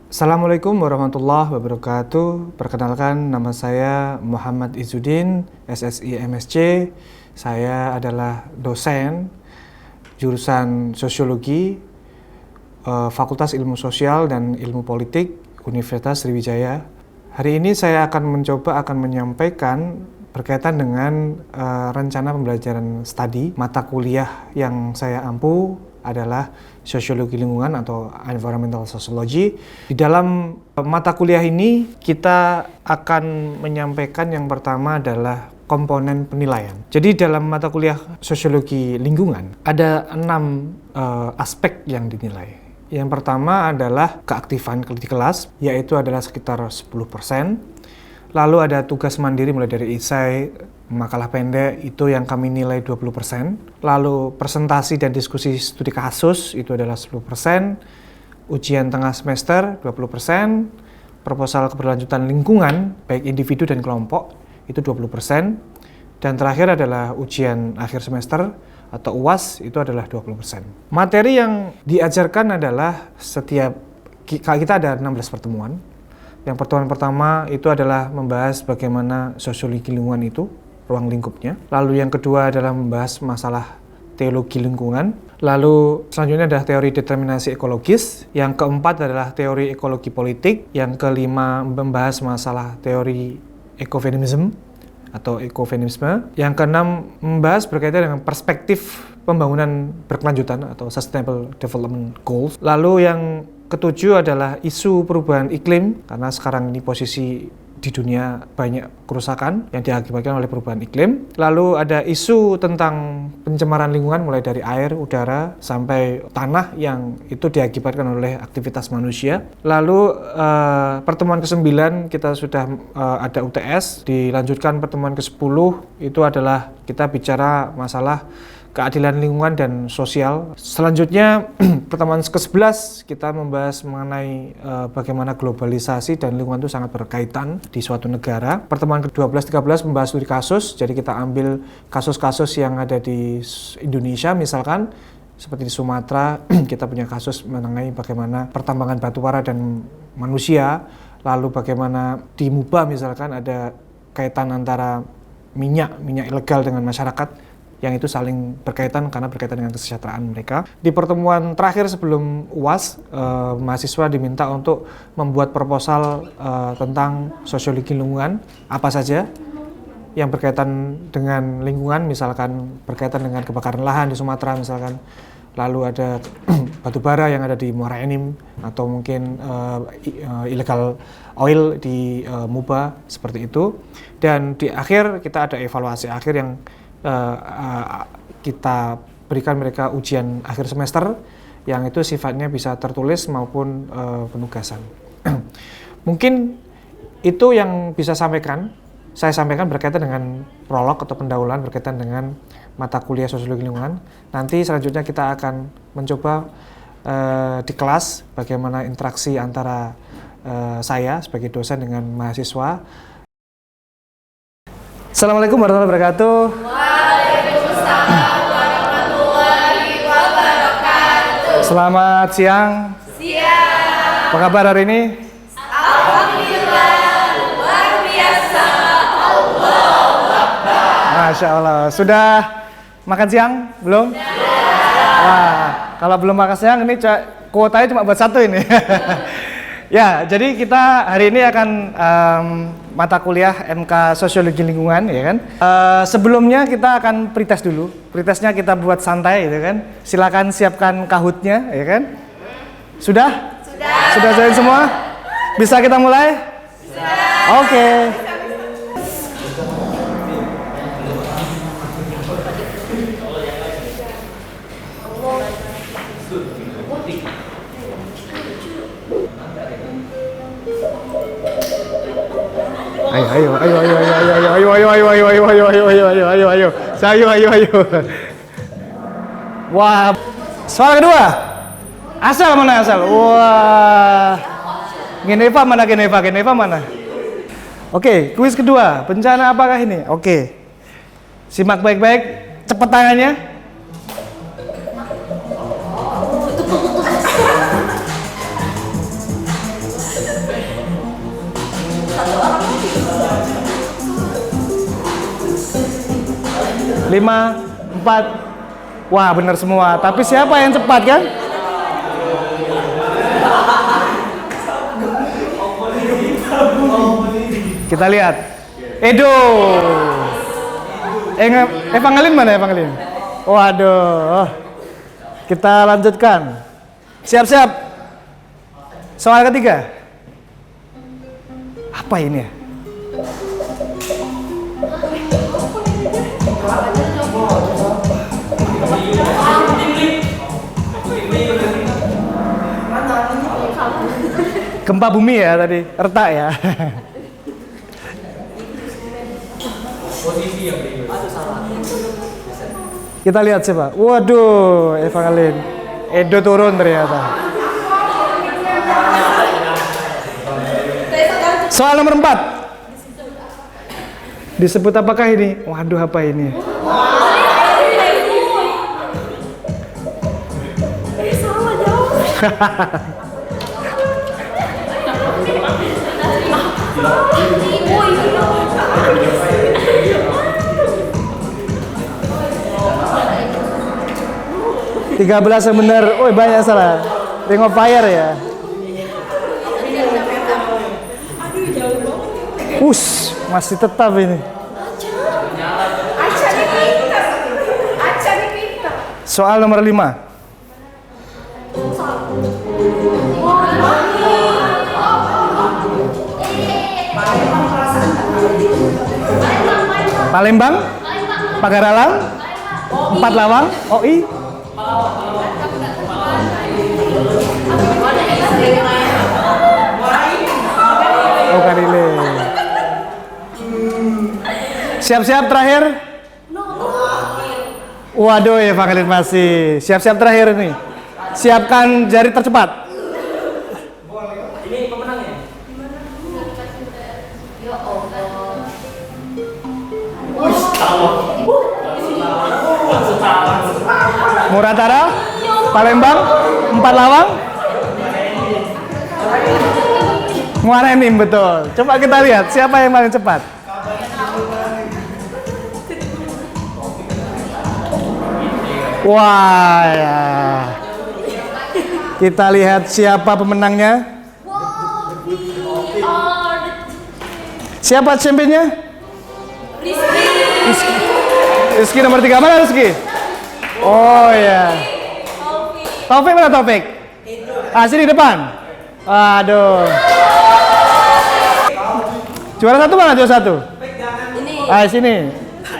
Assalamualaikum warahmatullahi wabarakatuh. Perkenalkan, nama saya Muhammad Izzuddin, SSI MSc. Saya adalah dosen jurusan Sosiologi, Fakultas Ilmu Sosial dan Ilmu Politik, Universitas Sriwijaya. Hari ini saya akan menyampaikan berkaitan dengan rencana pembelajaran studi. Mata kuliah yang saya ampu adalah Sosiologi Lingkungan atau Environmental Sociology. Di dalam mata kuliah ini kita akan menyampaikan yang pertama adalah komponen penilaian. Jadi dalam mata kuliah Sosiologi Lingkungan ada 6 aspek yang dinilai. Yang pertama adalah keaktifan di kelas, yaitu adalah sekitar 10%. Lalu ada tugas mandiri mulai dari esai, makalah pendek, itu yang kami nilai 20%. Lalu presentasi dan diskusi studi kasus itu adalah 10%. Ujian tengah semester 20%. Proposal keberlanjutan lingkungan baik individu dan kelompok itu 20%. Dan terakhir adalah ujian akhir semester atau UAS itu adalah 20%. Materi yang diajarkan adalah kita ada 16 pertemuan. Yang pertemuan pertama itu adalah membahas bagaimana sosiologi lingkungan itu, ruang lingkupnya. Lalu yang kedua adalah membahas masalah teologi lingkungan. Lalu selanjutnya adalah teori determinasi ekologis. Yang keempat adalah teori ekologi politik. Yang kelima membahas masalah teori ekofeminisme atau ekofeminisme. Yang keenam membahas berkaitan dengan perspektif pembangunan berkelanjutan atau Sustainable Development Goals. Lalu yang ketujuh adalah isu perubahan iklim, karena sekarang ini posisi di dunia banyak kerusakan yang diakibatkan oleh perubahan iklim. Lalu ada isu tentang pencemaran lingkungan mulai dari air, udara, sampai tanah yang itu diakibatkan oleh aktivitas manusia. Lalu pertemuan ke-9 kita sudah ada UTS, dilanjutkan pertemuan ke-10 itu adalah kita bicara masalah keadilan lingkungan dan sosial. Selanjutnya pertemuan ke-11 kita membahas mengenai bagaimana globalisasi dan lingkungan itu sangat berkaitan di suatu negara. Pertemuan ke-12, 13 membahas studi kasus. Jadi kita ambil kasus-kasus yang ada di Indonesia, misalkan seperti di Sumatera kita punya kasus mengenai bagaimana pertambangan batubara dan manusia. Lalu bagaimana di Muba misalkan ada kaitan antara minyak ilegal dengan masyarakat, yang itu saling berkaitan karena berkaitan dengan kesejahteraan mereka. Di pertemuan terakhir sebelum UAS, mahasiswa diminta untuk membuat proposal tentang sosiologi lingkungan, apa saja yang berkaitan dengan lingkungan, misalkan berkaitan dengan kebakaran lahan di Sumatera misalkan, lalu ada batubara yang ada di Muara Enim, atau mungkin illegal oil di Muba, seperti itu. Dan di akhir kita ada evaluasi akhir yang kita berikan mereka ujian akhir semester yang itu sifatnya bisa tertulis maupun penugasan. Mungkin itu yang bisa saya sampaikan berkaitan dengan prolog atau pendahuluan berkaitan dengan mata kuliah sosiologi lingkungan. Nanti selanjutnya kita akan mencoba di kelas bagaimana interaksi antara saya sebagai dosen dengan mahasiswa. Assalamualaikum warahmatullahi wabarakatuh. Waalaikumsalam warahmatullahi wabarakatuh. Selamat siang. Siang. Apa kabar hari ini? Alhamdulillah, luar biasa. Allahu Akbar. Masya Allah. Sudah makan siang? Belum? Wah, kalau belum makan siang ini kuotanya cuma buat satu ini. Ya, jadi kita hari ini akan mata kuliah MK Sosiologi Lingkungan, ya kan? Sebelumnya kita akan pretest dulu. Pretestnya kita buat santai, ya kan? Silakan siapkan kahutnya, ya kan? Sudah? Sudah join semua? Bisa kita mulai? Bisa. Oke. Ayo. Wah, soal kedua. Asal mana asal? Wah. Geneva mana? Oke, kuis kedua. Bencana apakah ini? Oke. Simak baik-baik. Cepat tangannya. 4. Wah, benar semua. Tapi siapa yang cepat kan? Kita lihat. Edo. Evangeline mana Evangeline? Waduh. Kita lanjutkan. Siap-siap. Soal ketiga. Apa ini ya? Gempa bumi ya tadi, retak ya. Kita lihat siapa? Waduh, Evangeline. Edo turun ternyata. Soal nomor 4. Disebut apakah ini? Waduh, apa ini? Salah jawab. 13 yang benar. Oh, banyak salah. Ring of Fire ya. Masih tetap ini. Soal nomor 5. Palembang, Pagaralang, 4 Lawang, OI. Oh, Karile. Siap-siap terakhir. Waduh, ya Evangeline masih. Siap-siap terakhir nih. Siapkan jari tercepat. Ini pemenangnya. Muratara, Palembang, 4 Lawang. Muara Enim, betul. Coba kita lihat siapa yang paling cepat. Wah, ya. Kita lihat siapa pemenangnya. Siapa championnya? Rizky nomor 3. Mana Rizky? Oh ya. Taufik mana Taufik? Sini depan. Aduh. Juara 1 mana juara 1? Ini. Sini.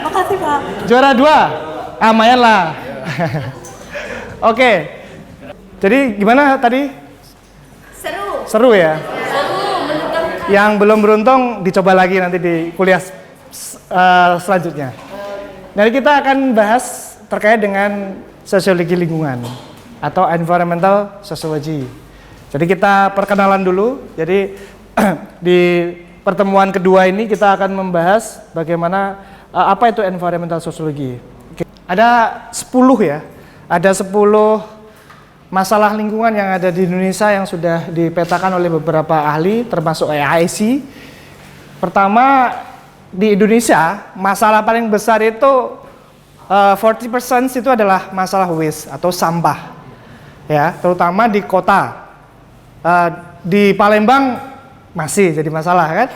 Makasih, Pak. Juara 2. Lumayan lah. Oke. Jadi gimana tadi? Seru. Seru ya? Seru, menegangkan. Yang belum beruntung dicoba lagi nanti di kuliah selanjutnya. Nanti kita akan bahas terkait dengan sosiologi lingkungan atau environmental sociology. Jadi kita perkenalan dulu. Jadi di pertemuan kedua ini kita akan membahas bagaimana apa itu environmental sociology. Ada 10 ya. Ada 10 masalah lingkungan yang ada di Indonesia yang sudah dipetakan oleh beberapa ahli termasuk AIC. Pertama, di Indonesia masalah paling besar itu 40% itu adalah masalah waste atau sampah. Ya, terutama di kota. Di Palembang masih jadi masalah kan?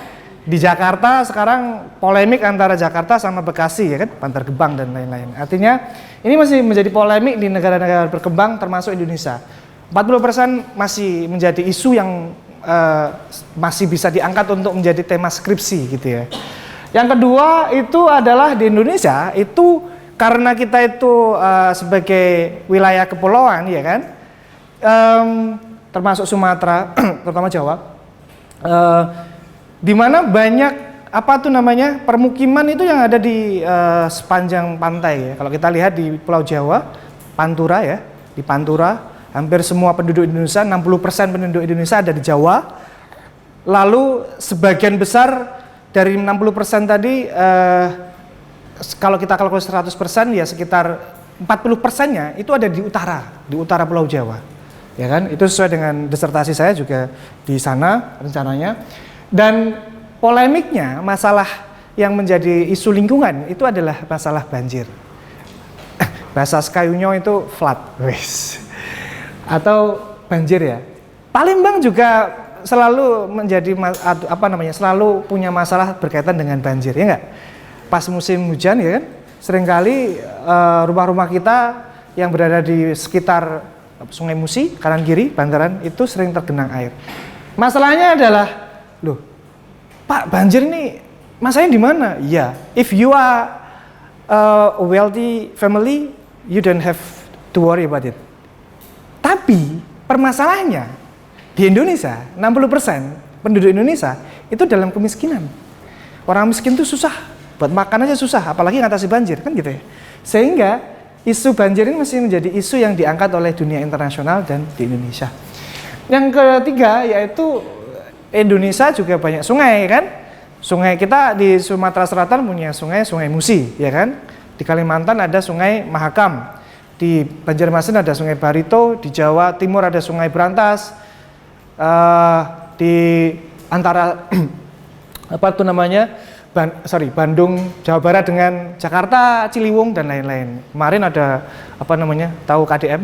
Di Jakarta sekarang polemik antara Jakarta sama Bekasi ya kan, Bantar Gebang dan lain-lain. Artinya ini masih menjadi polemik di negara-negara berkembang termasuk Indonesia. 40% masih menjadi isu yang masih bisa diangkat untuk menjadi tema skripsi gitu ya. Yang kedua itu adalah di Indonesia itu karena kita itu sebagai wilayah kepulauan ya kan, termasuk Sumatera, terutama Jawa. Di mana banyak permukiman itu yang ada di sepanjang pantai ya. Kalau kita lihat di Pulau Jawa, Pantura ya, di Pantura hampir semua penduduk Indonesia, 60% penduduk Indonesia ada di Jawa. Lalu sebagian besar dari 60% tadi kalau kita kalkulasi 100% ya sekitar 40%-nya itu ada di utara Pulau Jawa. Ya kan? Itu sesuai dengan disertasi saya juga di sana rencananya. Dan polemiknya masalah yang menjadi isu lingkungan itu adalah masalah banjir. Bahasa Sekayunya itu flood, wis. Atau banjir ya. Palembang juga selalu menjadi selalu punya masalah berkaitan dengan banjir, ya enggak? Pas musim hujan ya kan, seringkali rumah-rumah kita yang berada di sekitar Sungai Musi, kanan kiri, bantaran itu sering tergenang air. Masalahnya adalah, loh, Pak, banjir ini masalahnya di mana? Iya, if you are a wealthy family, you don't have to worry about it. Tapi permasalahannya di Indonesia, 60% penduduk Indonesia itu dalam kemiskinan. Orang miskin itu susah, buat makan aja susah, apalagi ngatasi banjir, kan gitu ya. Sehingga isu banjir ini masih menjadi isu yang diangkat oleh dunia internasional dan di Indonesia. Yang ketiga yaitu Indonesia juga banyak sungai kan. Sungai kita di Sumatera Selatan punya Sungai Musi, ya kan. Di Kalimantan ada Sungai Mahakam. Di Banjarmasin ada Sungai Barito, di Jawa Timur ada Sungai Brantas. Di antara Bandung, Jawa Barat dengan Jakarta, Ciliwung dan lain-lain. Kemarin ada tahu KDM?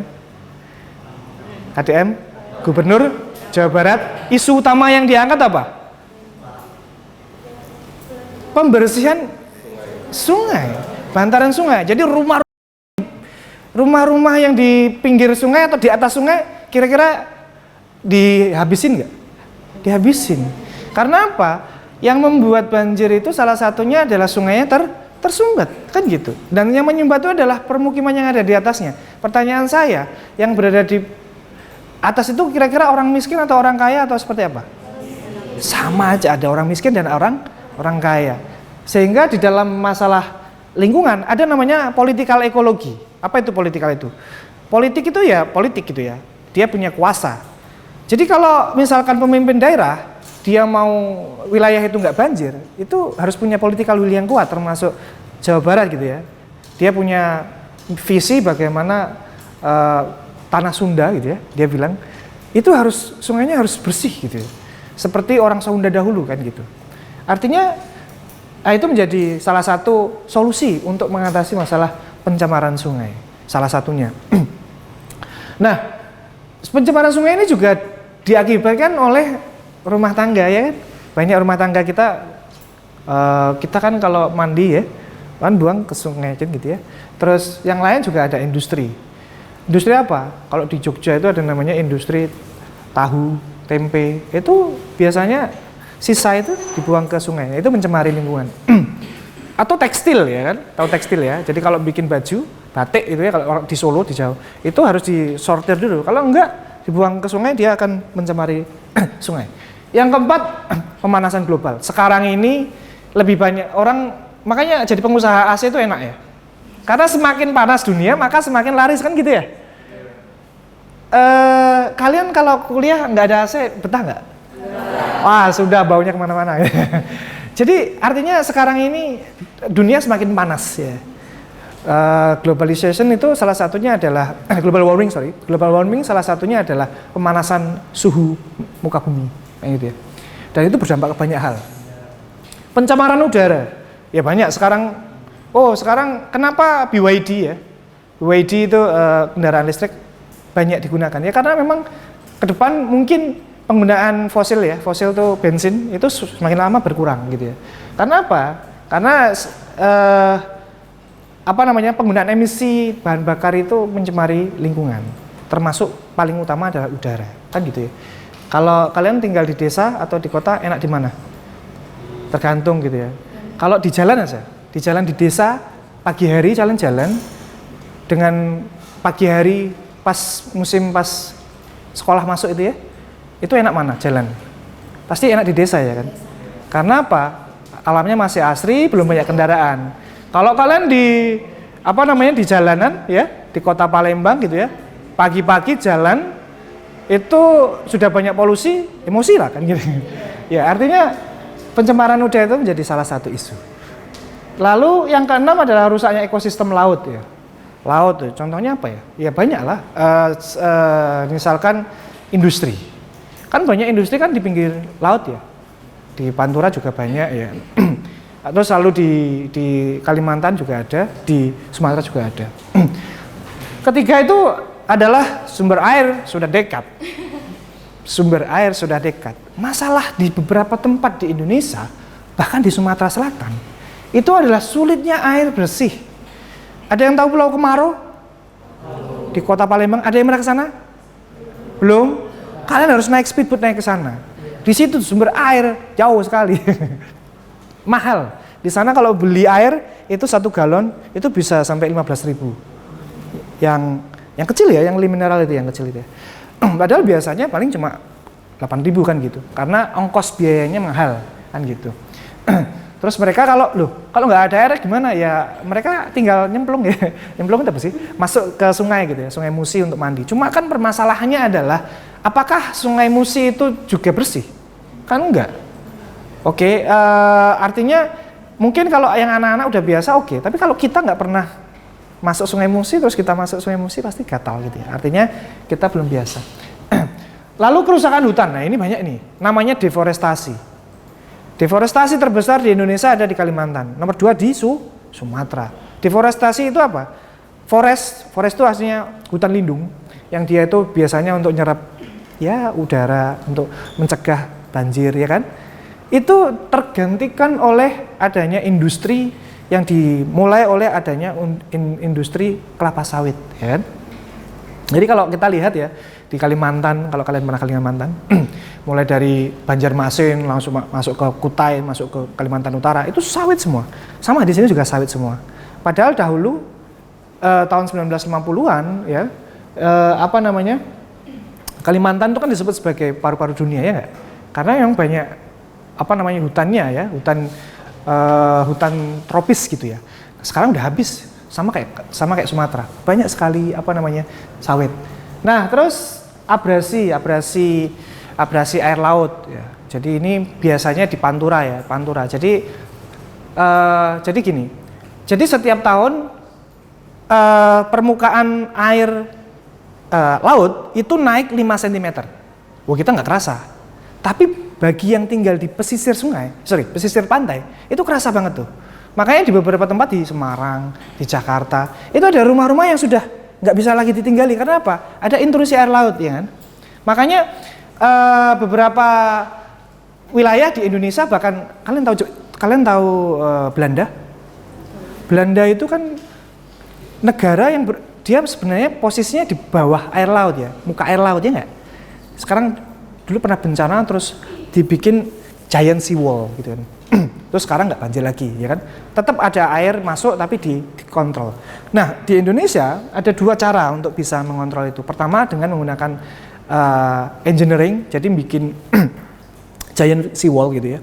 KDM, Gubernur Jawa Barat. Isu utama yang diangkat apa? Pembersihan sungai, bantaran sungai. Jadi rumah-rumah yang di pinggir sungai atau di atas sungai kira-kira dihabisin nggak? Dihabisin. Karena apa? Yang membuat banjir itu salah satunya adalah sungainya tersumbat, kan gitu. Dan yang menyumbat itu adalah permukiman yang ada di atasnya. Pertanyaan saya, yang berada di atas itu kira-kira orang miskin atau orang kaya atau seperti apa? Sama aja, ada orang miskin dan orang kaya. Sehingga di dalam masalah lingkungan ada namanya political ekologi. Apa itu politikal itu? Politik itu ya politik gitu ya. Dia punya kuasa. Jadi kalau misalkan pemimpin daerah dia mau wilayah itu nggak banjir, itu harus punya political will yang kuat, termasuk Jawa Barat gitu ya. Dia punya visi bagaimana tanah Sunda gitu ya. Dia bilang itu sungainya harus bersih gitu ya. Seperti orang Sunda dahulu kan gitu. Artinya itu menjadi salah satu solusi untuk mengatasi masalah pencemaran sungai. Salah satunya. Nah, pencemaran sungai ini juga diakibatkan oleh rumah tangga ya kan. Banyak rumah tangga kita kan kalau mandi ya kan buang ke sungai kan gitu ya. Terus yang lain juga ada industri. Industri apa? Kalau di Jogja itu ada namanya industri tahu, tempe. Itu biasanya sisa itu dibuang ke sungai. Itu mencemari lingkungan. Atau tekstil ya kan? Tahu tekstil ya. Jadi kalau bikin baju, batik itu ya kalau orang di Solo, di Jawa, itu harus disortir dulu. Kalau enggak dibuang ke sungai dia akan mencemari sungai. Yang keempat, pemanasan global. Sekarang ini lebih banyak orang, makanya jadi pengusaha AC itu enak ya. Karena semakin panas dunia, maka semakin laris kan gitu ya. Kalian kalau kuliah nggak ada AC, betah nggak? Wah, sudah baunya kemana-mana. Jadi artinya sekarang ini dunia semakin panas ya. Globalization itu salah satunya adalah global warming salah satunya adalah pemanasan suhu muka bumi. Gitu ya. Dan itu berdampak ke banyak hal. Pencemaran udara, ya banyak sekarang. Sekarang kenapa BYD ya? BYD itu kendaraan listrik banyak digunakan ya karena memang ke depan mungkin penggunaan fosil itu bensin itu semakin lama berkurang gitu ya. Karena apa? Karena penggunaan emisi bahan bakar itu mencemari lingkungan, termasuk paling utama adalah udara, kan gitu ya. Kalau kalian tinggal di desa atau di kota, enak di mana? Tergantung gitu ya. Kalau di jalan aja, di desa, pagi hari jalan-jalan, dengan pagi hari pas sekolah masuk itu ya, itu enak mana jalan? Pasti enak di desa ya kan? Karena apa? Alamnya masih asri, belum banyak kendaraan. Kalau kalian di jalanan ya, di kota Palembang gitu ya, pagi-pagi jalan, itu sudah banyak polusi, emosi lah kan gitu. Ya artinya pencemaran udara itu menjadi salah satu isu. Lalu yang keenam adalah rusaknya ekosistem laut ya. Laut tuh, contohnya apa ya? Ya banyak lah. Misalkan industri. Kan banyak industri kan di pinggir laut ya. Di Pantura juga banyak ya. Atau selalu di Kalimantan juga ada, di Sumatera juga ada. Ketiga itu adalah sumber air sudah dekat. Sumber air sudah dekat. Masalah di beberapa tempat di Indonesia, bahkan di Sumatera Selatan, itu adalah sulitnya air bersih. Ada yang tahu Pulau Kemarau? Di Kota Palembang, ada yang pernah ke sana? Belum? Kalian harus naik speedboat naik ke sana. Di situ sumber air jauh sekali. Mahal. Di sana kalau beli air itu 1 galon itu bisa sampai 15.000. Yang kecil ya, yang mineral itu yang kecil itu ya. Padahal biasanya paling cuma 8.000 kan gitu. Karena ongkos biayanya mahal kan gitu. Terus mereka kalau nggak ada air gimana ya, mereka tinggal nyemplung ya. Nyemplung itu apa sih? Masuk ke sungai gitu ya, Sungai Musi untuk mandi. Cuma kan permasalahannya adalah apakah Sungai Musi itu juga bersih? Kan enggak. Oke, artinya mungkin kalau yang anak-anak udah biasa oke, tapi kalau kita nggak pernah masuk Sungai Musi terus kita masuk Sungai Musi pasti gatal gitu ya. Artinya kita belum biasa. Lalu kerusakan hutan. Nah, ini banyak nih. Namanya deforestasi. Deforestasi terbesar di Indonesia ada di Kalimantan. Nomor 2 di Sumatera. Deforestasi itu apa? Forest itu aslinya hutan lindung yang dia itu biasanya untuk nyerap ya udara, untuk mencegah banjir ya kan. Itu tergantikan oleh adanya industri yang dimulai oleh adanya industri kelapa sawit ya kan. Jadi kalau kita lihat ya di Kalimantan, kalau kalian pernah Kalimantan, mulai dari Banjarmasin langsung masuk ke Kutai, masuk ke Kalimantan Utara, itu sawit semua. Sama di sini juga sawit semua. Padahal dahulu tahun 1950-an ya, Kalimantan itu kan disebut sebagai paru-paru dunia ya nggak? Karena yang banyak hutannya ya, hutan tropis gitu ya. Sekarang udah habis, sama kayak Sumatera. Banyak sekali sawit. Nah, terus abrasi air laut ya. Jadi ini biasanya di Pantura ya, Pantura. Jadi gini. Jadi setiap tahun permukaan air laut itu naik 5 cm. Wah, kita nggak kerasa. Tapi bagi yang tinggal di pesisir pantai, itu kerasa banget tuh. Makanya di beberapa tempat di Semarang, di Jakarta, itu ada rumah-rumah yang sudah nggak bisa lagi ditinggali. Karena apa? Ada intrusi air laut, ya kan? Makanya beberapa wilayah di Indonesia, bahkan kalian tahu Belanda? Belanda itu kan negara yang dia sebenarnya posisinya di bawah air laut ya, muka air laut ya nggak? Sekarang dulu pernah bencana terus dibikin giant sea wall gitu kan. Terus sekarang nggak banjir lagi, ya kan? Tetap ada air masuk tapi dikontrol. Nah, di Indonesia ada 2 cara untuk bisa mengontrol itu. Pertama dengan menggunakan engineering, jadi bikin giant sea wall gitu ya.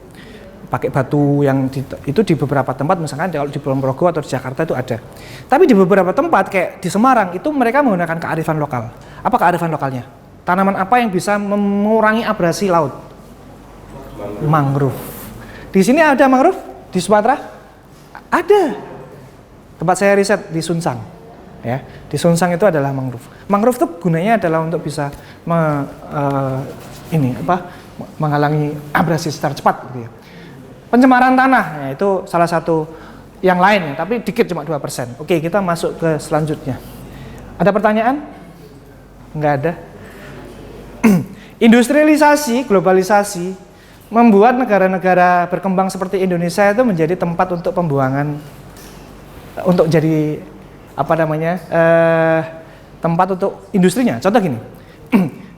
Pakai batu yang itu di beberapa tempat, misalkan kalau di Kulon Progo atau di Jakarta itu ada. Tapi di beberapa tempat kayak di Semarang itu mereka menggunakan kearifan lokal. Apa kearifan lokalnya? Tanaman apa yang bisa mengurangi abrasi laut? Mangrove. Di sini ada mangrove di Sumatera? Ada. Tempat saya riset di Sunsang. Ya, di Sunsang itu adalah mangrove. Mangrove itu gunanya adalah untuk bisa menghalangi abrasi secara cepat gitu ya. Pencemaran tanah, ya, itu salah satu yang lain ya, tapi dikit cuma 2%. Oke, kita masuk ke selanjutnya. Ada pertanyaan? Enggak ada. Industrialisasi, globalisasi membuat negara-negara berkembang seperti Indonesia itu menjadi tempat untuk pembuangan, untuk jadi tempat untuk industrinya. Contoh gini,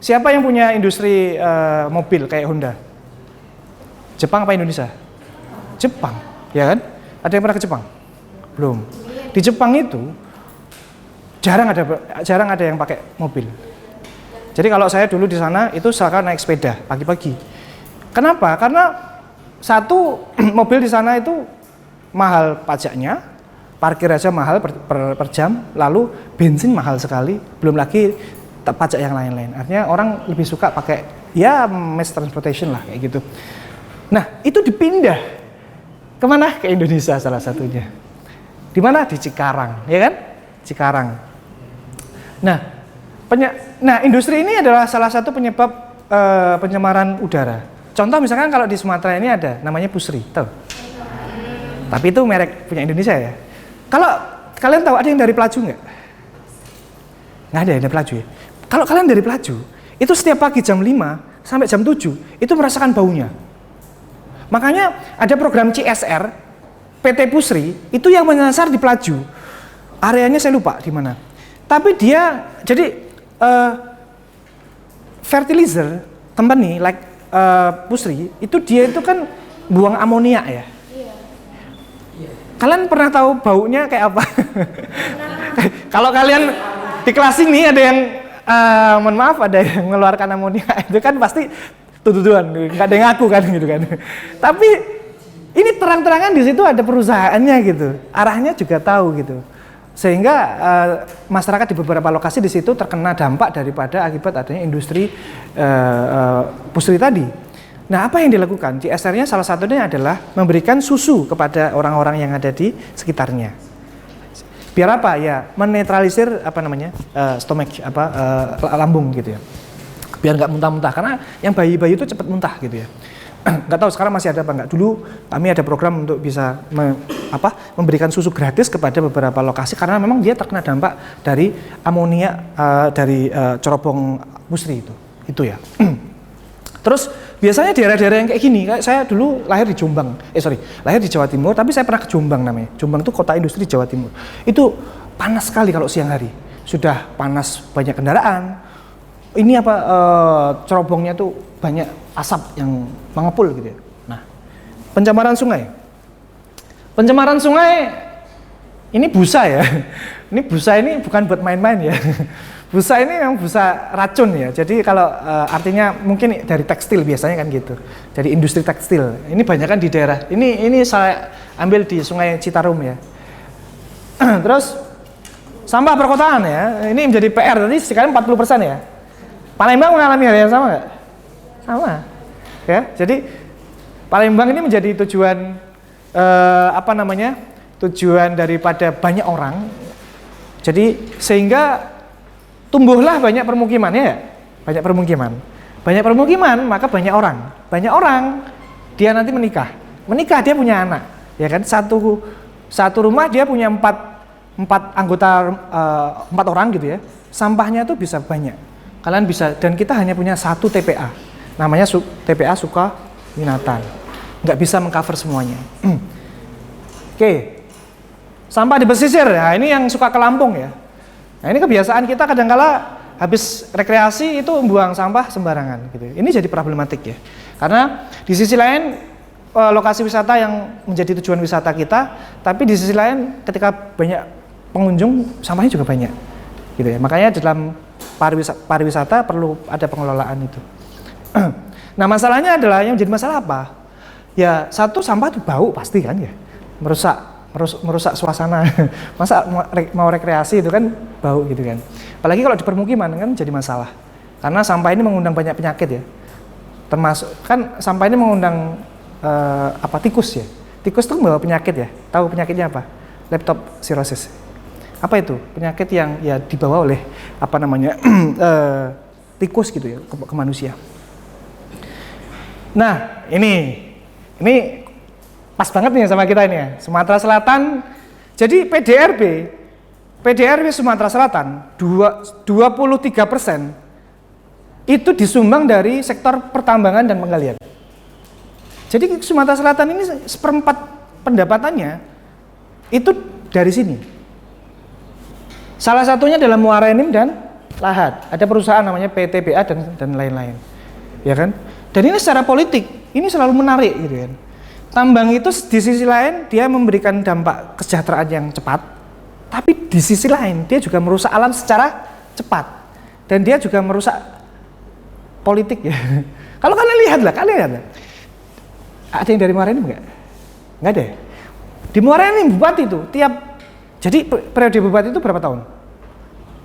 siapa yang punya industri mobil kayak Honda? Jepang apa Indonesia? Jepang, ya kan? Ada yang pernah ke Jepang? Belum. Di Jepang itu jarang ada yang pakai mobil. Jadi kalau saya dulu di sana itu selalu naik sepeda pagi-pagi. Kenapa? Karena satu, mobil di sana itu mahal pajaknya, parkir aja mahal per jam, lalu bensin mahal sekali, belum lagi pajak yang lain-lain. Artinya orang lebih suka pakai ya mass transportation lah kayak gitu. Nah, itu dipindah kemana? Ke Indonesia salah satunya. Di mana? Di Cikarang, ya kan? Cikarang. Nah, industri ini adalah salah satu penyebab pencemaran udara. Contoh misalkan kalau di Sumatera ini ada namanya Pusri, tahu? Tapi itu merek punya Indonesia ya. Kalau kalian tahu ada yang dari Pelaju nggak? Nggak ada pelaju ya. Kalau kalian dari pelaju, itu setiap pagi jam 5 sampai jam 7 itu merasakan baunya. Makanya ada program CSR PT Pusri itu yang menyasar di pelaju. Areanya saya lupa di mana. Tapi dia jadi fertilizer company like Pusri itu dia itu kan buang amonia ya. Kalian pernah tahu baunya kayak apa? Kalau kalian di kelas ini ada yang mohon maaf ada yang mengeluarkan amonia itu kan pasti tuduhan, nggak ada yang ngaku kan gitu kan. Tapi ini terang-terangan di situ ada perusahaannya gitu, arahnya juga tahu gitu. Sehingga masyarakat di beberapa lokasi di situ terkena dampak daripada akibat adanya industri Pusri tadi. Nah, apa yang dilakukan? CSR-nya salah satunya adalah memberikan susu kepada orang-orang yang ada di sekitarnya. Biar apa? Ya, menetralisir stomach lambung gitu ya. Biar nggak muntah-muntah karena yang bayi-bayi itu cepat muntah gitu ya. Nggak tahu sekarang masih ada apa nggak. Dulu kami ada program untuk bisa memberikan susu gratis kepada beberapa lokasi karena memang dia terkena dampak dari amonia dari cerobong Pusri itu ya. Terus biasanya daerah-daerah yang kayak gini, kayak saya dulu lahir di Jawa Timur, tapi saya pernah ke Jombang namanya. Jombang itu kota industri Jawa Timur. Itu panas sekali kalau siang hari. Sudah panas, banyak kendaraan. Ini cerobongnya tuh banyak asap yang mengepul gitu ya. Nah, pencemaran sungai. Pencemaran sungai ini busa ya. Ini busa ini bukan buat main-main ya. Busa ini yang busa racun ya. Jadi kalau artinya mungkin dari tekstil biasanya kan gitu. Dari industri tekstil. Ini banyak kan di daerah. Ini saya ambil di Sungai Citarum ya. Terus sampah perkotaan ya. Ini menjadi PR. Tadi sekarang 40% ya. Palembang mengalami hal yang sama nggak? Sama. Ya. Jadi Palembang ini menjadi tujuan tujuan daripada banyak orang. Jadi sehingga tumbuhlah banyak permukiman ya, banyak permukiman maka banyak orang dia nanti menikah dia punya anak ya kan, satu rumah dia punya empat anggota 4 orang gitu ya, sampahnya tuh bisa banyak, kalian bisa, dan kita hanya punya satu TPA namanya TPA Sukawinatan, nggak bisa mengcover semuanya. Oke. Sampah di pesisir, nah ini yang suka ke Lampung ya. Nah ini kebiasaan kita kadang-kala habis rekreasi itu buang sampah sembarangan gitu. Ini jadi problematik ya. Karena di sisi lain lokasi wisata yang menjadi tujuan wisata kita, tapi di sisi lain ketika banyak pengunjung sampahnya juga banyak gitu ya. Makanya dalam pariwisata perlu ada pengelolaan itu. Nah masalahnya adalah yang menjadi masalah apa? Ya satu, sampah itu bau pasti kan ya. Merusak suasana. Masa mau rekreasi itu kan bau gitu kan. Apalagi kalau di permukiman kan jadi masalah. Karena sampah ini mengundang banyak penyakit ya. Termasuk kan sampah ini mengundang tikus ya. Tikus itu membawa penyakit ya. Tahu penyakitnya apa? Leptospirosis. Apa itu? Penyakit yang ya dibawa oleh tikus gitu ya ke manusia. Nah, ini pas banget nih sama kita ini ya. Sumatera Selatan. Jadi PDRB Sumatera Selatan 23% itu disumbang dari sektor pertambangan dan penggalian. Jadi Sumatera Selatan ini 1/4 pendapatannya itu dari sini. Salah satunya adalah Muara Enim dan Lahat. Ada perusahaan namanya PTBA dan lain-lain. Ya kan? Dan ini secara politik ini selalu menarik gitu kan. Tambang itu di sisi lain dia memberikan dampak kesejahteraan yang cepat, tapi di sisi lain dia juga merusak alam secara cepat, dan dia juga merusak politik ya. Kalau kalian lihat, ada yang dari Muara Enim nggak ada. Di Muara Enim bupati itu jadi periode bupati itu berapa tahun?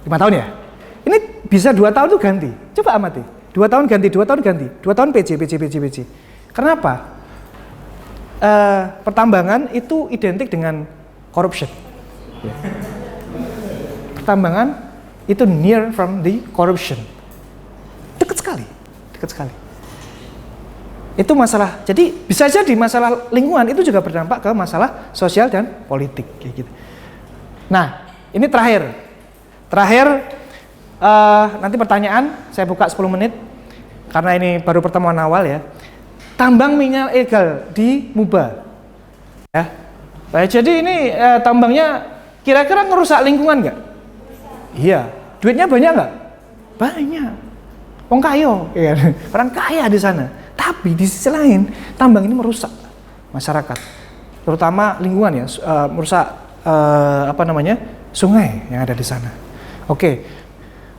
5 tahun ya. Ini bisa 2 tahun tuh ganti. Coba amati. 2 tahun ganti, 2 tahun ganti, 2 tahun PJ. Kenapa? Pertambangan itu identik dengan corruption. Pertambangan itu near from the corruption. Dekat sekali. Itu masalah. Jadi bisa jadi masalah lingkungan itu juga berdampak ke masalah sosial dan politik kayak gitu. Nah, ini terakhir nanti pertanyaan saya buka 10 menit karena ini baru pertemuan awal ya. Tambang minyak ilegal di Muba. Ya. Baik, jadi ini tambangnya kira-kira ngerusak lingkungan nggak? Iya. Duitnya banyak nggak? Banyak. Wong kaya, ya. Orang kaya di sana. Tapi di sisi lain, tambang ini merusak masyarakat, terutama lingkungan ya, merusak sungai yang ada di sana. Oke,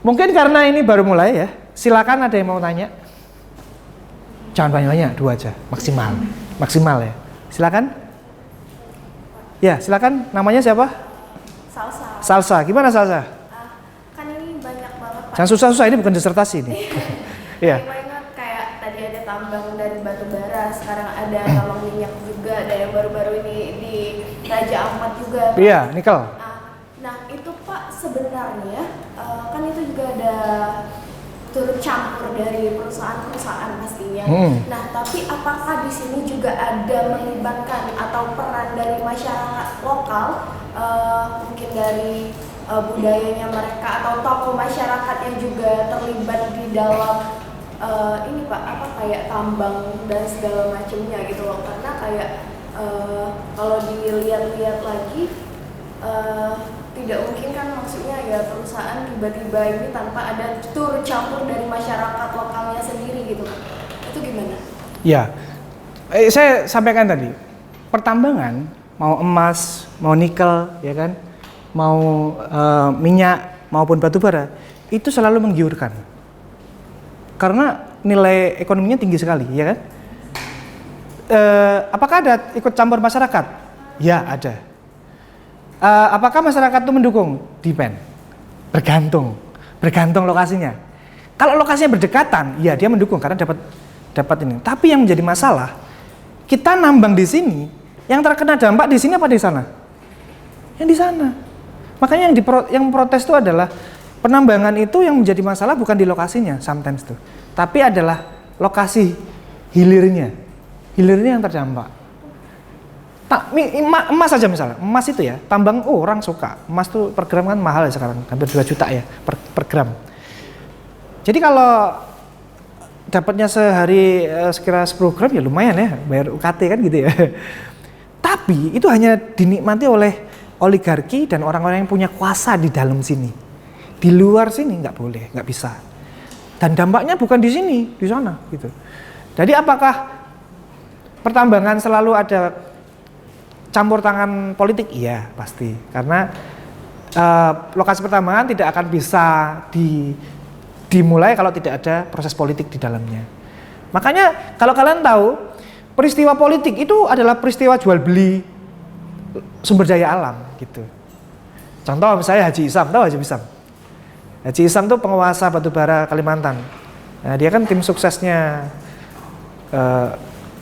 mungkin karena ini baru mulai ya. Silakan ada yang mau tanya. Jangan banyak-banyak, 2 aja, maksimal ya. Silakan. Ya, silakan. Namanya siapa? Salsa. Salsa. Gimana Salsa? Kan ini banyak banget Pak. Jangan susah-susah, ini bukan disertasi nih. Iya. Banyak kayak tadi ada tambang dari batu bara, sekarang ada tambang minyak juga, ada yang baru-baru ini di Raja Ampat juga. Pak. Iya, nikel. Nah itu Pak sebenarnya kan itu juga ada turut campur dari perusahaan-perusahaan pastinya. Nah tapi apakah di sini juga ada melibatkan atau peran dari masyarakat lokal, mungkin dari budayanya mereka atau tokoh masyarakat yang juga terlibat di dalam ini Pak, kayak tambang dan segala macamnya gitu loh. Karena kayak kalau dilihat-lihat lagi tidak mungkin kan, maksudnya ya perusahaan tiba-tiba ini tanpa ada turut campur dari masyarakat lokalnya sendiri gitu. Itu gimana? Ya, saya sampaikan tadi, pertambangan mau emas, mau nikel, ya kan, mau minyak maupun batu bara itu selalu menggiurkan karena nilai ekonominya tinggi sekali, ya kan. Apakah ada ikut campur masyarakat? Ya ada. Apakah masyarakat itu mendukung? Depend, bergantung lokasinya. Kalau lokasinya berdekatan, ya dia mendukung karena dapat ini. Tapi yang menjadi masalah, kita nambang di sini, yang terkena dampak di sini apa di sana? Yang di sana. Makanya yang protes itu adalah penambangan itu yang menjadi masalah bukan di lokasinya sometimes tuh, tapi adalah lokasi hilirnya yang terdampak. Emas saja misalnya, emas itu ya, tambang orang suka, emas tuh per gram kan mahal ya sekarang, hampir 2 juta ya per gram. Jadi kalau dapatnya sehari sekira 10 gram ya lumayan ya, bayar UKT kan gitu ya. Tapi itu hanya dinikmati oleh oligarki dan orang-orang yang punya kuasa di dalam sini. Di luar sini nggak boleh, nggak bisa. Dan dampaknya bukan di sini, di sana gitu. Jadi apakah pertambangan selalu ada campur tangan politik? Iya pasti, karena lokasi pertambangan tidak akan bisa dimulai kalau tidak ada proses politik di dalamnya. Makanya kalau kalian tahu, peristiwa politik itu adalah peristiwa jual beli sumber daya alam gitu. Contoh misalnya Haji Isam, tahu Haji Isam? Haji Isam tuh penguasa batubara Kalimantan. Nah, dia kan tim suksesnya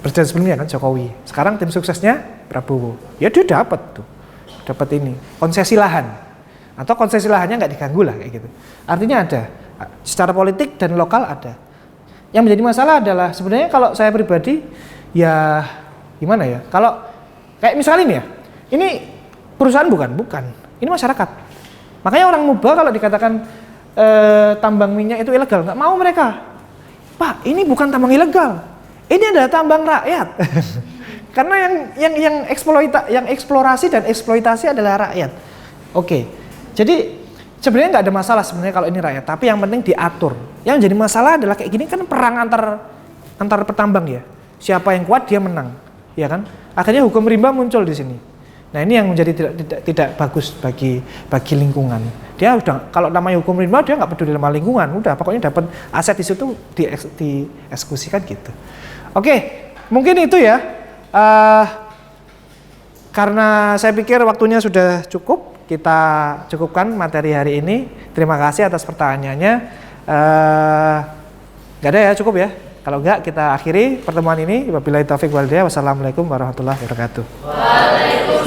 presiden sebelumnya kan Jokowi. Sekarang tim suksesnya Prabowo. Ya dia dapat ini konsesi lahan, atau konsesi lahannya nggak diganggu lah kayak gitu. Artinya ada secara politik dan lokal ada. Yang menjadi masalah adalah sebenarnya kalau saya pribadi ya gimana ya? Kalau kayak misalnya ini ya, ini perusahaan bukan, ini masyarakat. Makanya orang Muba kalau dikatakan tambang minyak itu ilegal, nggak mau mereka. Pak, ini bukan tambang ilegal, ini adalah tambang rakyat. Karena yang eksplorasi dan eksploitasi adalah rakyat. Oke, jadi sebenarnya nggak ada masalah sebenarnya kalau ini rakyat, tapi yang penting diatur. Yang jadi masalah adalah kayak gini kan perang antar petambang ya. Siapa yang kuat dia menang, ya kan? Akhirnya hukum rimba muncul di sini. Nah ini yang menjadi tidak bagus bagi lingkungan. Dia udah kalau namanya hukum rimba dia nggak peduli sama lingkungan, udah pokoknya dapat aset di situ dieksekusikan gitu. Oke, mungkin itu ya. Karena saya pikir waktunya sudah cukup, kita cukupkan materi hari ini. Terima kasih atas pertanyaannya. Nggak ada ya, cukup ya. Kalau enggak kita akhiri pertemuan ini. Wabillahi taufiq wal hidayah. Wassalamualaikum warahmatullahi wabarakatuh. Waalaikumsalam.